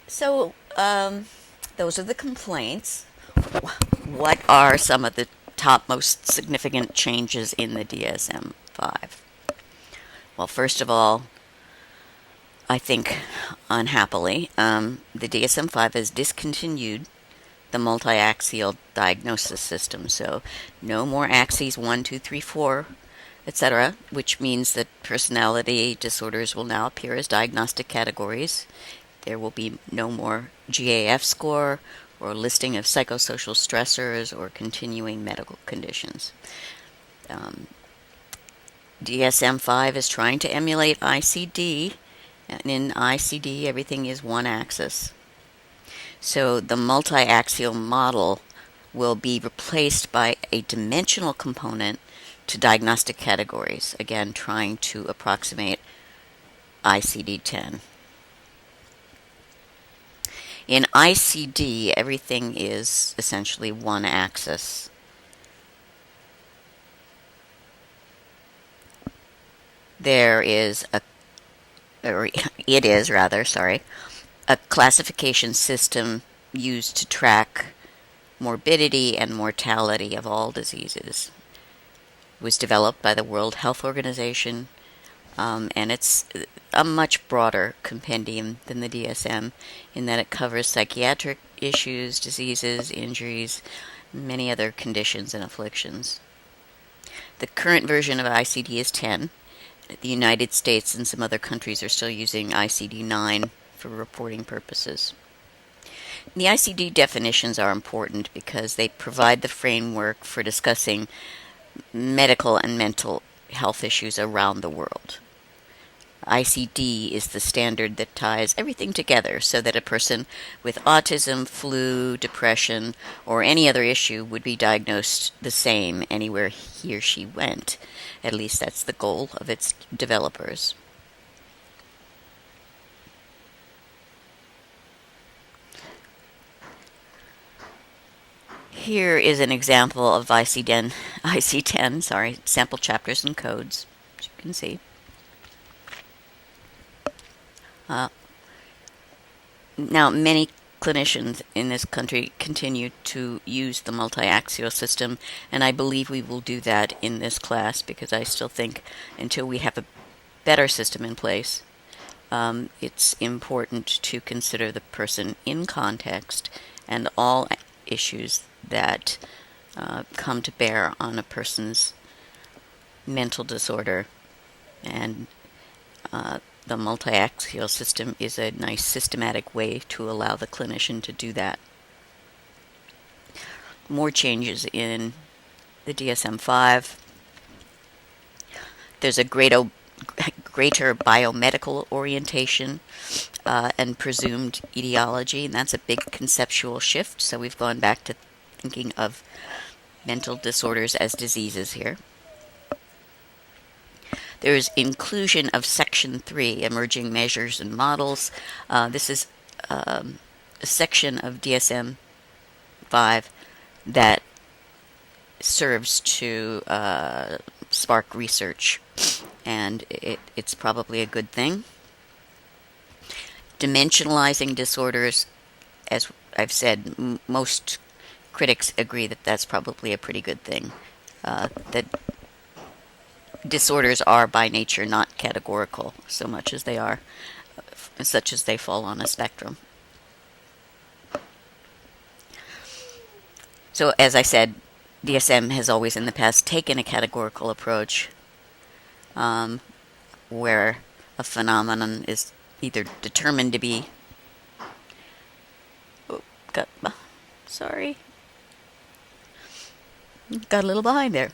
So, those are the complaints. What are some of the top most significant changes in the DSM-5? Well, first of all, I think unhappily, the DSM-5 has discontinued the multi-axial diagnosis system. So, no more axes 1, 2, 3, 4, etc., which means that personality disorders will now appear as diagnostic categories. There will be no more GAF score or listing of psychosocial stressors or continuing medical conditions. Um, DSM-5 is trying to emulate ICD, and in ICD everything is one axis. So the multi-axial model will be replaced by a dimensional component to diagnostic categories, again trying to approximate ICD-10. In ICD, everything is essentially one axis. There is or it is rather, sorry, a classification system used to track morbidity and mortality of all diseases. It was developed by the World Health Organization, and it's a much broader compendium than the DSM in that it covers psychiatric issues, diseases, injuries, many other conditions and afflictions. The current version of ICD is 10. The United States and some other countries are still using ICD 9 for reporting purposes. The ICD definitions are important because they provide the framework for discussing medical and mental health issues around the world. ICD is the standard that ties everything together so that a person with autism, flu, depression, or any other issue would be diagnosed the same anywhere he or she went. At least that's the goal of its developers. Here is an example of IC10, sample chapters and codes, as you can see. Now, many clinicians in this country continue to use the multi-axial system, and I believe we will do that in this class because I still think until we have a better system in place, it's important to consider the person in context and all issues that come to bear on a person's mental disorder. And the multi-axial system is a nice systematic way to allow the clinician to do that. More changes in the DSM-5. There's a greater biomedical orientation and presumed etiology, and that's a big conceptual shift. So we've gone back to thinking of mental disorders as diseases here. There is inclusion of Section 3, Emerging Measures and Models. This is a section of DSM-5 that serves to spark research, and it's probably a good thing. Dimensionalizing disorders, as I've said, most critics agree that that's probably a pretty good thing. That disorders are by nature not categorical so much as they are, such as they fall on a spectrum. So as I said, DSM has always in the past taken a categorical approach where a phenomenon is either determined to be got a little behind there.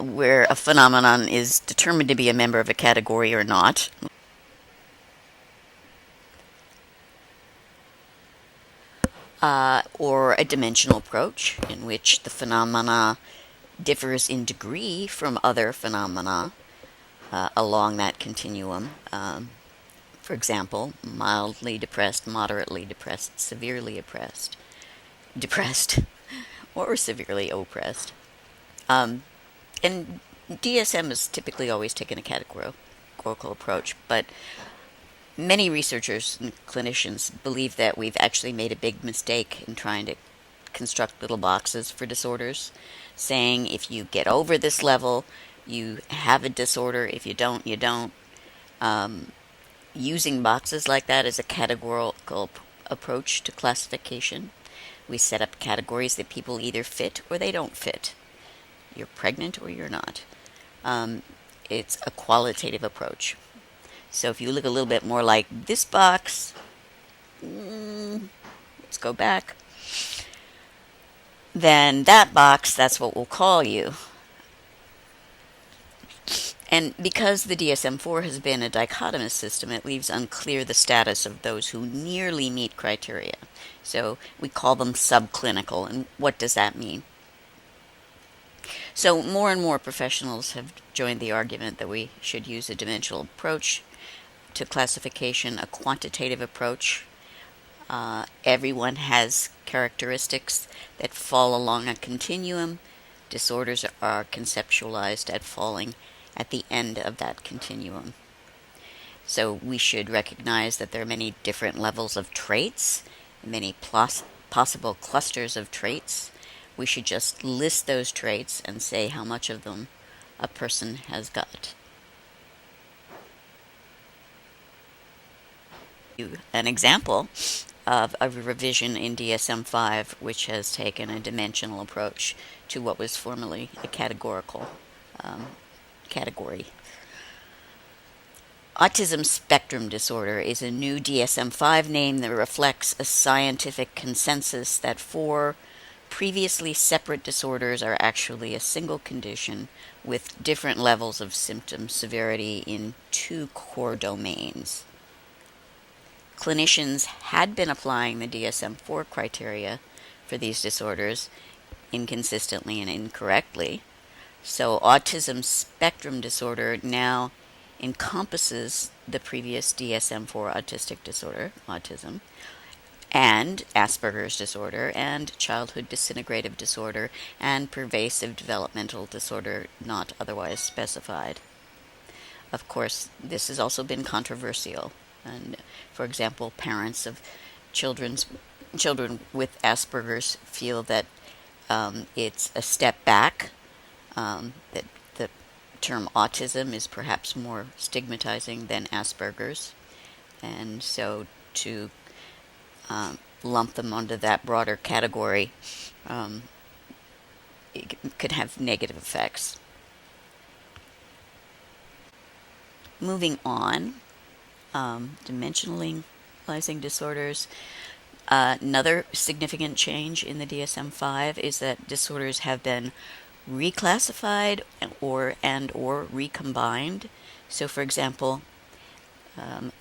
Where a phenomenon is determined to be a member of a category or not. Or a dimensional approach in which the phenomena differs in degree from other phenomena along that continuum. For example, mildly depressed, moderately depressed, severely depressed, or severely oppressed. And DSM has typically always taken a categorical approach, but Many researchers and clinicians believe that we've actually made a big mistake in trying to construct little boxes for disorders, saying if you get over this level, you have a disorder. If you don't, you don't. Um, Using boxes like that as a categorical approach to classification. We set up categories that people either fit or they don't fit. You're pregnant or you're not. Um, it's a qualitative approach. So if you look a little bit more like this box, let's go back, then that box, that's what we'll call you. And because the DSM-4 has been a dichotomous system, it leaves unclear the status of those who nearly meet criteria. So we call them subclinical. And what does that mean? So more and more professionals have joined the argument that we should use a dimensional approach to classification, a quantitative approach. Everyone has characteristics that fall along a continuum. Disorders are conceptualized at falling at the end of that continuum. So we should recognize that there are many different levels of traits, many possible clusters of traits. We should just list those traits and say how much of them a person has got. An example of a revision in DSM-5 which has taken a dimensional approach to what was formerly a categorical category. Autism spectrum disorder is a new DSM-5 name that reflects a scientific consensus that 4 previously separate disorders are actually a single condition with different levels of symptom severity in 2 core domains. Clinicians had been applying the DSM-4 criteria for these disorders inconsistently and incorrectly. So autism spectrum disorder now encompasses the previous DSM-4 autistic disorder, autism, and Asperger's disorder, and childhood disintegrative disorder, and pervasive developmental disorder not otherwise specified. Of course, this has also been controversial. And, for example, parents of children with Asperger's feel that it's a step back, that the term autism is perhaps more stigmatizing than Asperger's, and so to lump them onto that broader category it could have negative effects. Moving on, dimensionalizing disorders. Another significant change in the DSM-5 is that disorders have been reclassified or recombined. So, for example,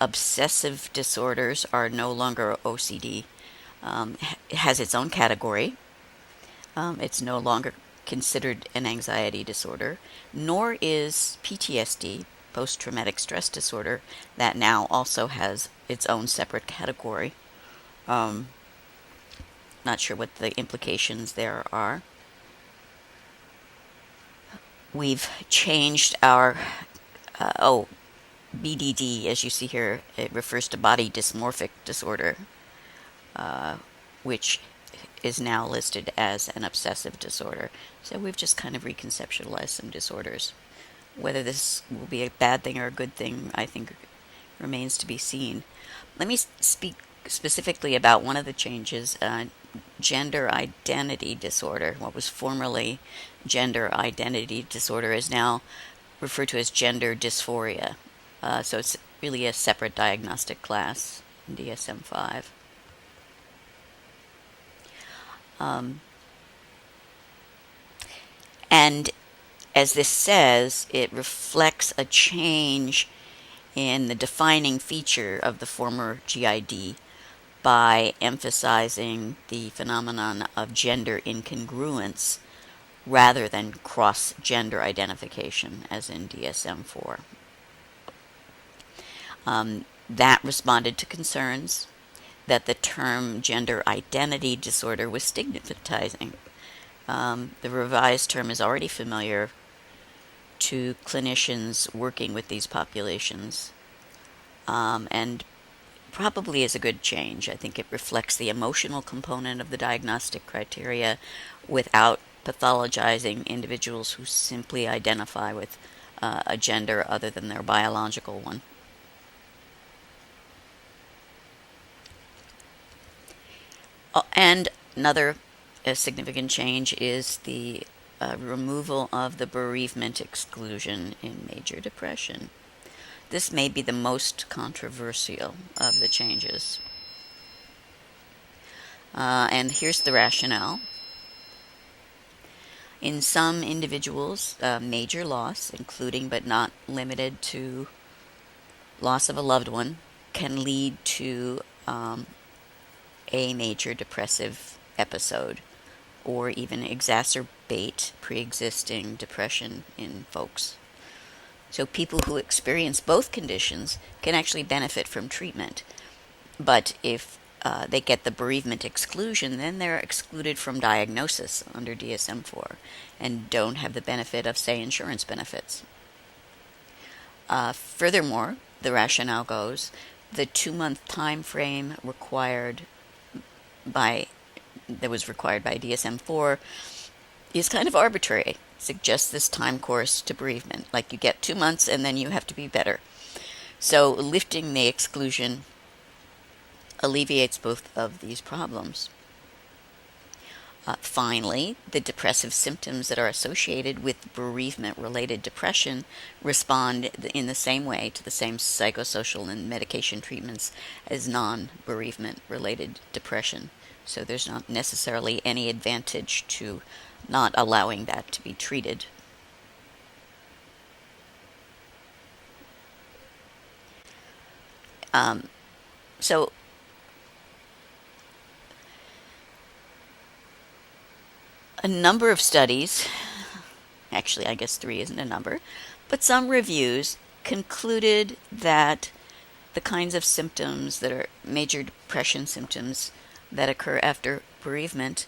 obsessive disorders are no longer OCD. It has its own category. It's no longer considered an anxiety disorder, nor is PTSD, post-traumatic stress disorder, that now also has its own separate category. Not sure what the implications there are. We've changed our, BDD, as you see here, it refers to body dysmorphic disorder, which is now listed as an obsessive disorder. So we've just kind of reconceptualized some disorders. Whether this will be a bad thing or a good thing, I think, remains to be seen. Let me speak specifically about one of the changes, gender identity disorder. What was formerly gender identity disorder is now referred to as gender dysphoria. So it's really a separate diagnostic class in DSM-5. And as this says, it reflects a change in the defining feature of the former GID by emphasizing the phenomenon of gender incongruence rather than cross-gender identification, as in DSM-4. That responded to concerns that the term gender identity disorder was stigmatizing. The revised term is already familiar to clinicians working with these populations. and probably is a good change. I think it reflects the emotional component of the diagnostic criteria without pathologizing individuals who simply identify with a gender other than their biological one. And another significant change is the removal of the bereavement exclusion in major depression. This may be the most controversial of the changes. And here's the rationale. In some individuals, major loss, including but not limited to loss of a loved one, can lead to a major depressive episode or even exacerbate pre-existing depression in folks. So people who experience both conditions can actually benefit from treatment. But if they get the bereavement exclusion, then they're excluded from diagnosis under DSM-4 and don't have the benefit of, say, insurance benefits. Furthermore, the rationale goes, the 2-month time frame that was required by DSM-4 is kind of arbitrary. Suggests this time course to bereavement, like you get 2 months and then you have to be better. So lifting the exclusion alleviates both of these problems. Finally, the depressive symptoms that are associated with bereavement-related depression respond in the same way to the same psychosocial and medication treatments as non-bereavement-related depression. So there's not necessarily any advantage to not allowing that to be treated. So a number of studies, actually I guess 3 isn't a number, but some reviews concluded that the kinds of symptoms that are major depression symptoms that occur after bereavement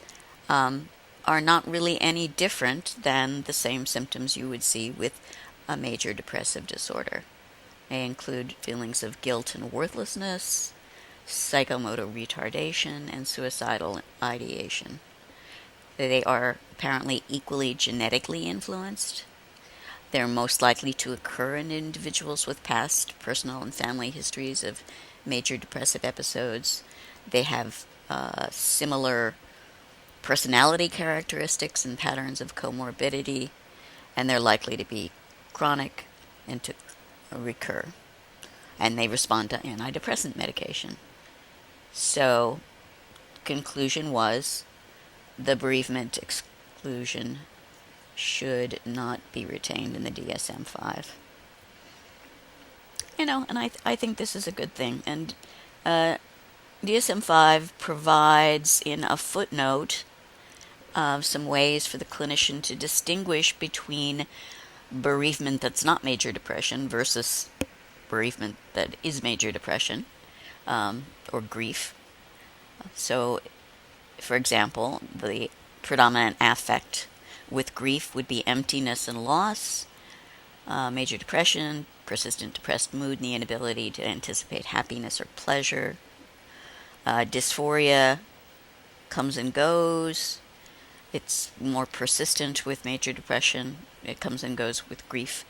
are not really any different than the same symptoms you would see with a major depressive disorder. They include feelings of guilt and worthlessness, psychomotor retardation, and suicidal ideation. They are apparently equally genetically influenced. They're most likely to occur in individuals with past personal and family histories of major depressive episodes. They have similar personality characteristics and patterns of comorbidity, and they're likely to be chronic and to recur. And they respond to antidepressant medication. So, conclusion was the bereavement exclusion should not be retained in the DSM-5. And I think this is a good thing. And DSM-5 provides in a footnote some ways for the clinician to distinguish between bereavement that's not major depression versus bereavement that is major depression or grief. So, for example, the predominant affect with grief would be emptiness and loss. Major depression, persistent depressed mood, and the inability to anticipate happiness or pleasure. Dysphoria comes and goes. It's more persistent with major depression. It comes and goes with grief.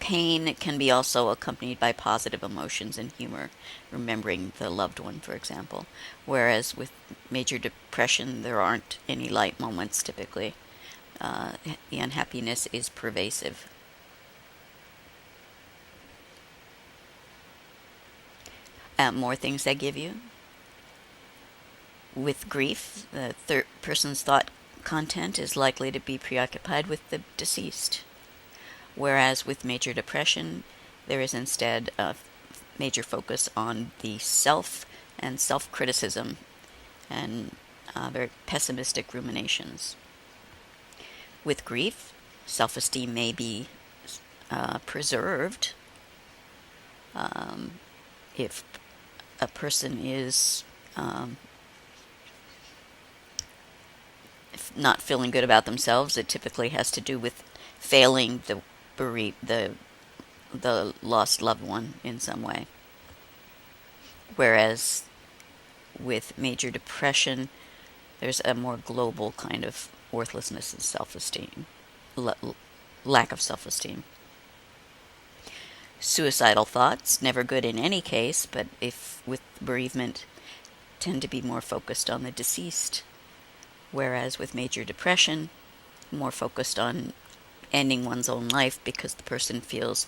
Pain can be also accompanied by positive emotions and humor, remembering the loved one, for example. Whereas with major depression, there aren't any light moments typically. The unhappiness is pervasive. More things they give you. With grief, the third person's thought content is likely to be preoccupied with the deceased. Whereas with major depression, there is instead a major focus on the self and self-criticism and very pessimistic ruminations. With grief, self-esteem may be preserved if a person is not feeling good about themselves. It typically has to do with failing the the lost loved one in some way. Whereas with major depression, there's a more global kind of worthlessness and self-esteem, lack of self-esteem. Suicidal thoughts, never good in any case, but if with bereavement, tend to be more focused on the deceased, whereas with major depression, more focused on ending one's own life because the person feels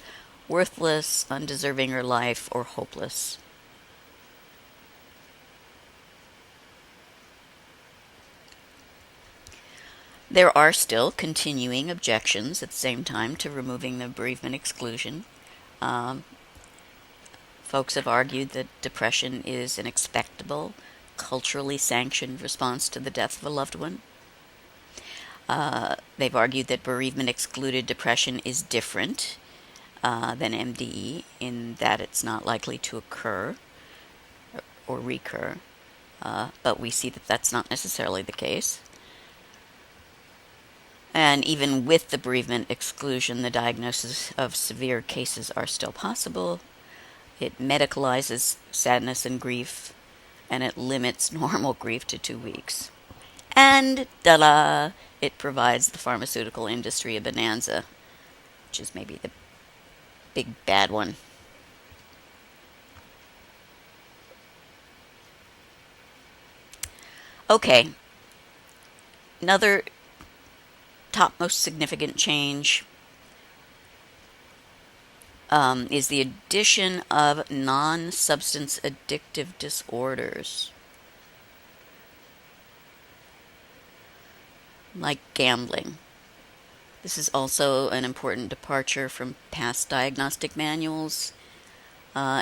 worthless, undeserving of life, or hopeless. There are still continuing objections at the same time to removing the bereavement exclusion. Um, Folks have argued that depression is an expectable, culturally sanctioned response to the death of a loved one. They've argued that bereavement excluded depression is different than MDE in that it's not likely to occur or recur, but we see that that's not necessarily the case. And even with the bereavement exclusion, the diagnosis of severe cases are still possible. It medicalizes sadness and grief, and it limits normal grief to 2 weeks. And, ta-da, it provides the pharmaceutical industry a bonanza, which is maybe the big bad one. Okay, another top most significant change is the addition of non-substance addictive disorders, like gambling. This is also an important departure from past diagnostic manuals,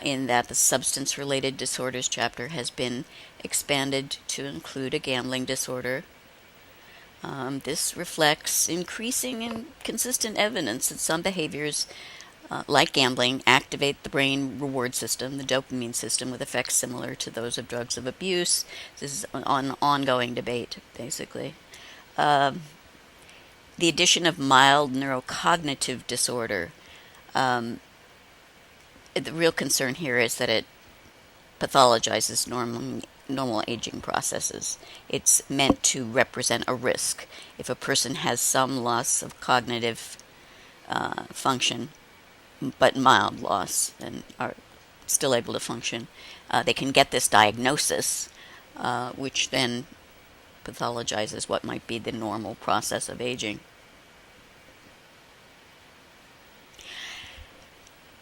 in that the substance-related disorders chapter has been expanded to include a gambling disorder. This reflects increasing and consistent evidence that some behaviors, like gambling, activate the brain reward system, the dopamine system, with effects similar to those of drugs of abuse. This is an ongoing debate, basically. The addition of mild neurocognitive disorder. The real concern here is that it pathologizes normal aging processes. It's meant to represent a risk. If a person has some loss of cognitive function, but mild loss, and are still able to function, they can get this diagnosis, which then pathologizes what might be the normal process of aging.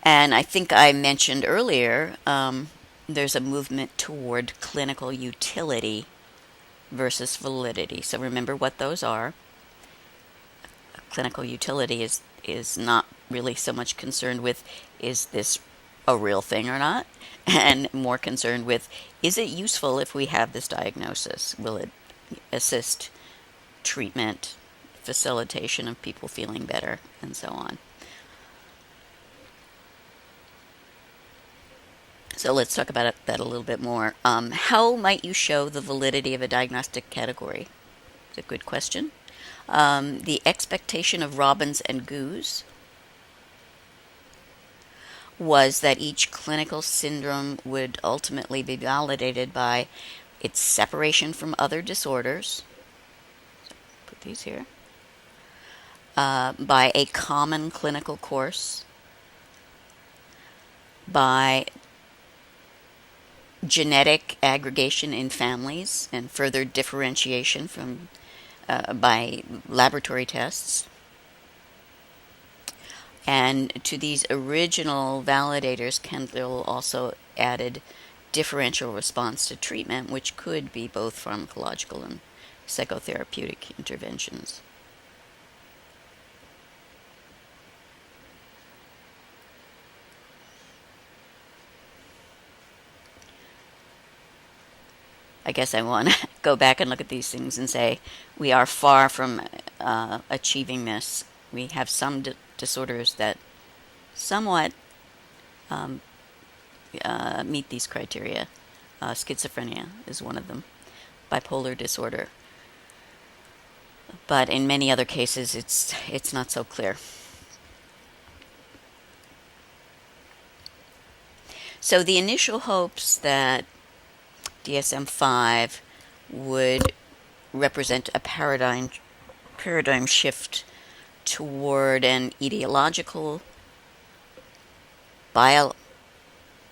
And I think I mentioned earlier, there's a movement toward clinical utility versus validity. So remember what those are. Clinical utility is not really so much concerned with, is this a real thing or not? And more concerned with, is it useful if we have this diagnosis? Will it assist treatment, facilitation of people feeling better, and so on? So let's talk about that a little bit more. How might you show the validity of a diagnostic category? It's a good question. The expectation of Robbins and Goose was that each clinical syndrome would ultimately be validated by its separation from other disorders. So put these here. By a common clinical course, by genetic aggregation in families and further differentiation from by laboratory tests. And to these original validators, Kendall also added differential response to treatment, which could be both pharmacological and psychotherapeutic interventions. I guess I want to go back and look at these things and say we are far from achieving this. We have some disorders that somewhat meet these criteria. Schizophrenia is one of them. Bipolar disorder. But in many other cases, it's not so clear. So the initial hopes that DSM-5 would represent a paradigm shift toward an ideological,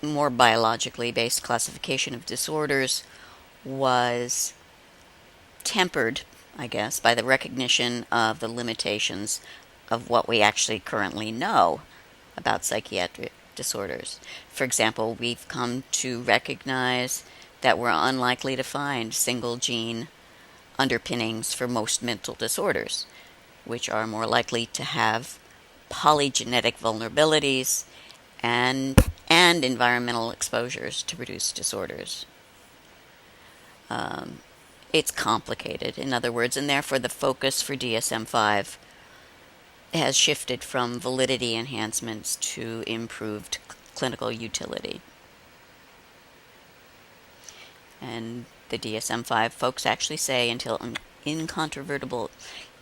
more biologically based classification of disorders was tempered, I guess, by the recognition of the limitations of what we actually currently know about psychiatric disorders. For example, we've come to recognize that we're unlikely to find single gene underpinnings for most mental disorders, which are more likely to have polygenetic vulnerabilities and environmental exposures to produce disorders. It's complicated, in other words, and therefore the focus for DSM-5 has shifted from validity enhancements to improved clinical utility. And the DSM-5 folks actually say until incontrovertible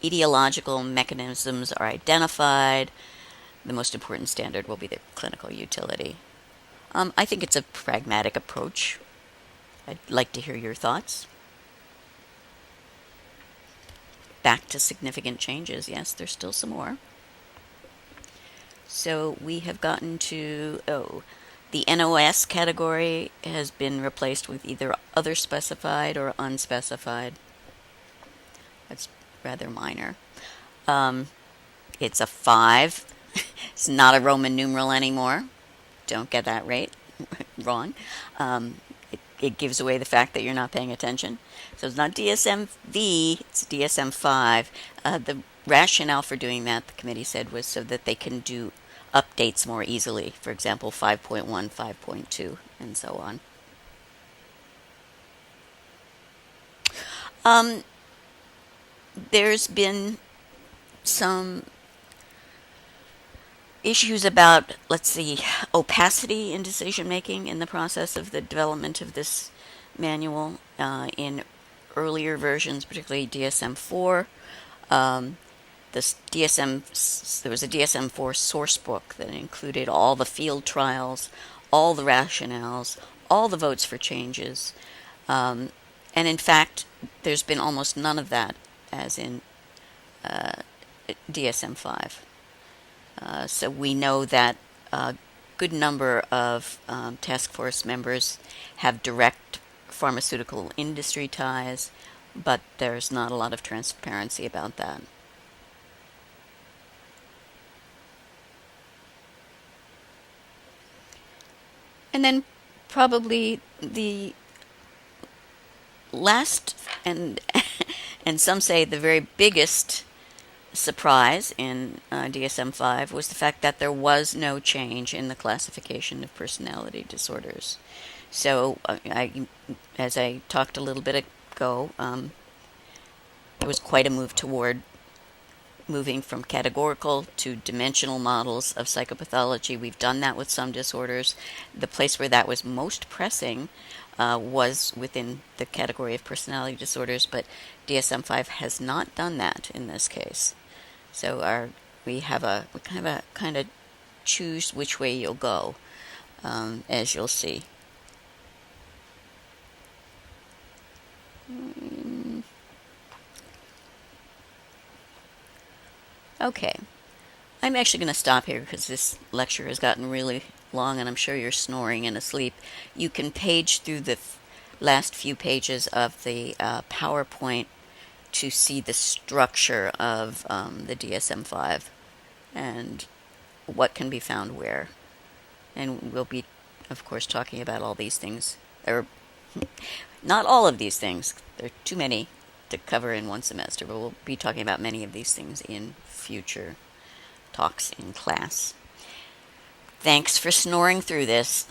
etiological mechanisms are identified, the most important standard will be the clinical utility. I think it's a pragmatic approach. I'd like to hear your thoughts. Back to significant changes. Yes, there's still some more. So we have gotten to, the NOS category has been replaced with either other specified or unspecified. That's rather minor. It's a 5. It's not a Roman numeral anymore. Don't get that wrong. It gives away the fact that you're not paying attention. So it's not DSM-V, it's DSM-5. The rationale for doing that, the committee said, was so that they can do updates more easily. For example, 5.1, 5.2, and so on. There's been some issues about, opacity in decision making in the process of the development of this manual. In earlier versions, particularly DSM-4, there was a DSM-4 source book that included all the field trials, all the rationales, all the votes for changes, and in fact, there's been almost none of that, as in DSM-5. So we know that a good number of task force members have direct pharmaceutical industry ties, but there's not a lot of transparency about that. And then probably the last and and some say the very biggest surprise in DSM-5 was the fact that there was no change in the classification of personality disorders. So, as I talked a little bit ago, there was quite a move toward moving from categorical to dimensional models of psychopathology. We've done that with some disorders. The place where that was most pressing was within the category of personality disorders, but DSM-5 has not done that in this case. So we kind of choose which way you'll go, as you'll see. Okay, I'm actually going to stop here because this lecture has gotten really long and I'm sure you're snoring and asleep. You can page through the last few pages of the PowerPoint to see the structure of the DSM-5 and what can be found where. And we'll be, of course, talking about all these things. Or not all of these things. There are too many to cover in one semester, but we'll be talking about many of these things in future talks in class. Thanks for snoring through this.